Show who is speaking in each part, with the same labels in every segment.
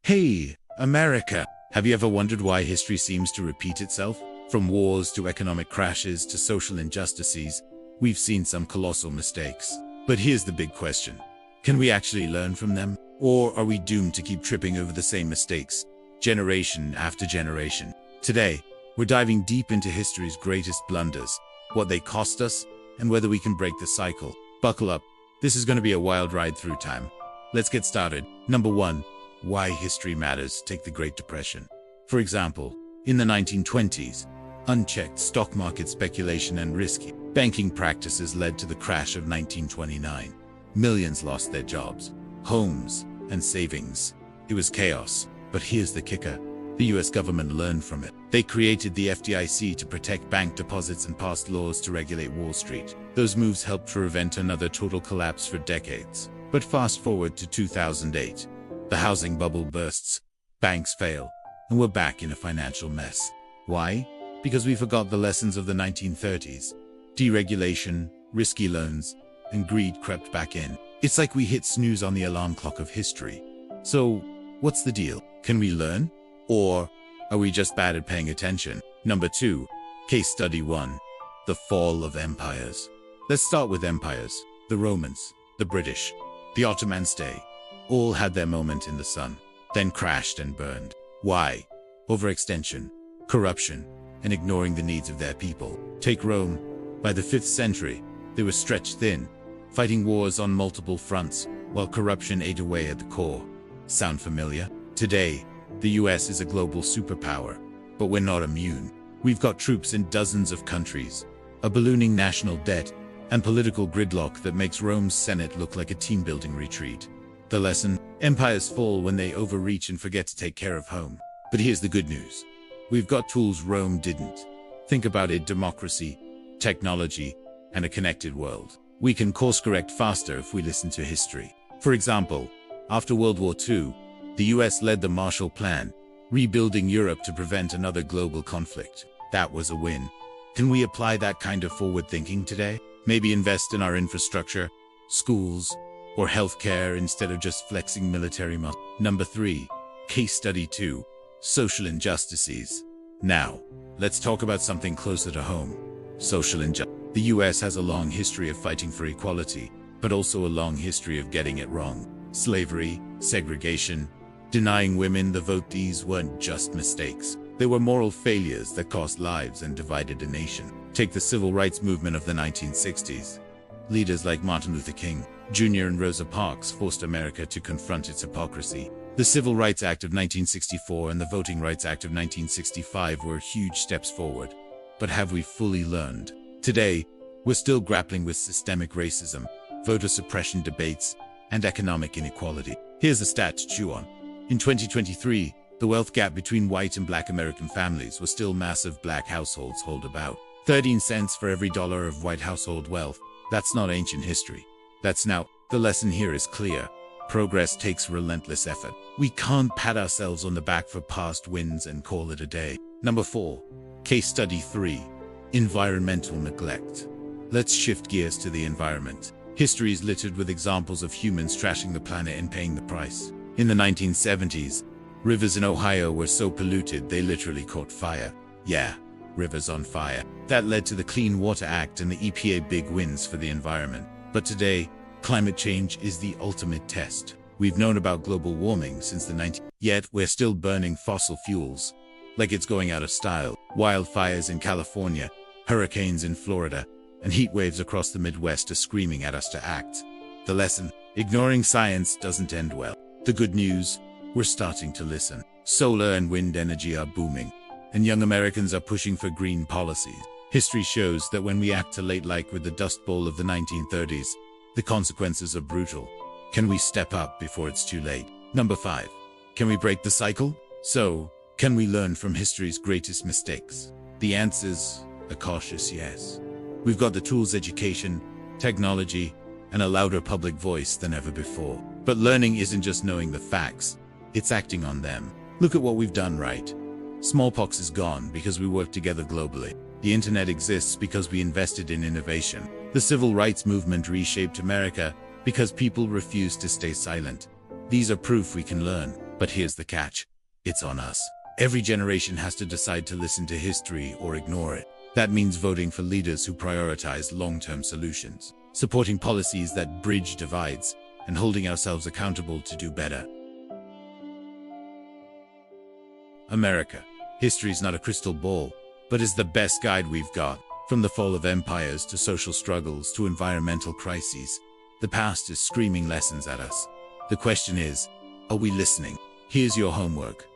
Speaker 1: Hey, America! Have you ever wondered why history seems to repeat itself? From wars to economic crashes to social injustices, we've seen some colossal mistakes. But here's the big question. Can we actually learn from them? Or are we doomed to keep tripping over the same mistakes, generation after generation? Today, we're diving deep into history's greatest blunders, what they cost us, and whether we can break the cycle. Buckle up. This is going to be a wild ride through time. Let's get started. Number 1. Why history matters. Take the Great Depression. For example, in the 1920s, unchecked stock market speculation and risky banking practices led to the crash of 1929. Millions lost their jobs, homes, and savings. It was chaos. But here's the kicker. The US government learned from it. They created the FDIC to protect bank deposits and passed laws to regulate Wall Street. Those moves helped prevent another total collapse for decades. But fast forward to 2008. The housing bubble bursts, banks fail, and we're back in a financial mess. Why? Because we forgot the lessons of the 1930s. Deregulation, risky loans, and greed crept back in. It's like we hit snooze on the alarm clock of history. So, what's the deal? Can we learn? Or are we just bad at paying attention? Number 2. Case Study 1. The Fall of Empires. Let's start with empires. The Romans, the British, the Ottomans all had their moment in the sun, then crashed and burned. Why? Overextension, corruption, and ignoring the needs of their people. Take Rome. By the 5th century, they were stretched thin, fighting wars on multiple fronts, while corruption ate away at the core. Sound familiar? Today, the US is a global superpower, but we're not immune. We've got troops in dozens of countries, a ballooning national debt, and political gridlock that makes Rome's Senate look like a team-building retreat. The lesson? Empires fall when they overreach and forget to take care of home. But here's the good news. We've got tools Rome didn't. Think about it: democracy, technology, and a connected world. We can course-correct faster if we listen to history. For example, after World War II, the US led the Marshall Plan, rebuilding Europe to prevent another global conflict. That was a win. Can we apply that kind of forward thinking today? Maybe invest in our infrastructure, schools, or healthcare instead of just flexing military muscle. Number 3. Case Study 2. Social injustices. Now, let's talk about something closer to home. Social injustice. The US has a long history of fighting for equality, but also a long history of getting it wrong. Slavery, segregation, denying women the vote. These weren't just mistakes. They were moral failures that cost lives and divided a nation. Take the civil rights movement of the 1960s. Leaders like Martin Luther King Jr. and Rosa Parks forced America to confront its hypocrisy. The Civil Rights Act of 1964 and the Voting Rights Act of 1965 were huge steps forward. But have we fully learned? Today, we're still grappling with systemic racism, voter suppression debates, and economic inequality. Here's a stat to chew on. In 2023, the wealth gap between white and black American families was still massive. Black households hold about 13 cents for every dollar of white household wealth. That's not ancient history. That's now. The lesson here is clear. Progress takes relentless effort. We can't pat ourselves on the back for past wins and call it a day. Number 4. Case Study 3. Environmental neglect. Let's shift gears to the environment. History is littered with examples of humans trashing the planet and paying the price. In the 1970s, rivers in Ohio were so polluted they literally caught fire. Yeah, rivers on fire. That led to the Clean Water Act and the EPA big wins for the environment. But today, climate change is the ultimate test. We've known about global warming since the 19th, yet we're still burning fossil fuels like it's going out of style. Wildfires in California, hurricanes in Florida, and heat waves across the Midwest are screaming at us to act. The lesson? Ignoring science doesn't end well. The good news? We're starting to listen. Solar and wind energy are booming, and young Americans are pushing for green policies. History shows that when we act too late, like with the Dust Bowl of the 1930s, the consequences are brutal. Can we step up before it's too late? Number 5. Can we break the cycle? So, can we learn from history's greatest mistakes? The answer's a cautious yes. We've got the tools: education, technology, and a louder public voice than ever before. But learning isn't just knowing the facts, it's acting on them. Look at what we've done right. Smallpox is gone because we worked together globally. The internet exists because we invested in innovation. The civil rights movement reshaped America because people refused to stay silent. These are proof we can learn. But here's the catch. It's on us. Every generation has to decide to listen to history or ignore it. That means voting for leaders who prioritize long-term solutions, supporting policies that bridge divides, and holding ourselves accountable to do better. America. History's not a crystal ball, but is the best guide we've got. From the fall of empires to social struggles to environmental crises, the past is screaming lessons at us. The question is, are we listening? Here's your homework.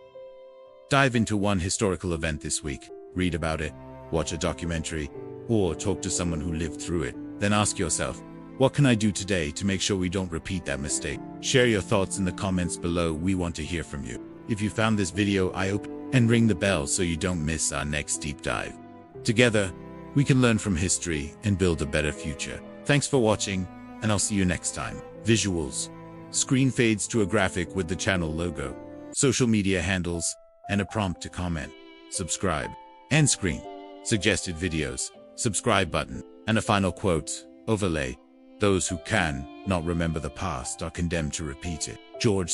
Speaker 1: Dive into one historical event this week, read about it, watch a documentary, or talk to someone who lived through it. Then ask yourself, what can I do today to make sure we don't repeat that mistake? Share your thoughts in the comments below. We want to hear from you. If you found this video eye-opening, and ring the bell so you don't miss our next deep dive. Together, we can learn from history and build a better future. Thanks for watching, and I'll see you next time. Visuals. Screen fades to a graphic with the channel logo, social media handles, and a prompt to comment, subscribe, end screen, suggested videos, subscribe button, and a final quote, overlay. Those who can not remember the past are condemned to repeat it. George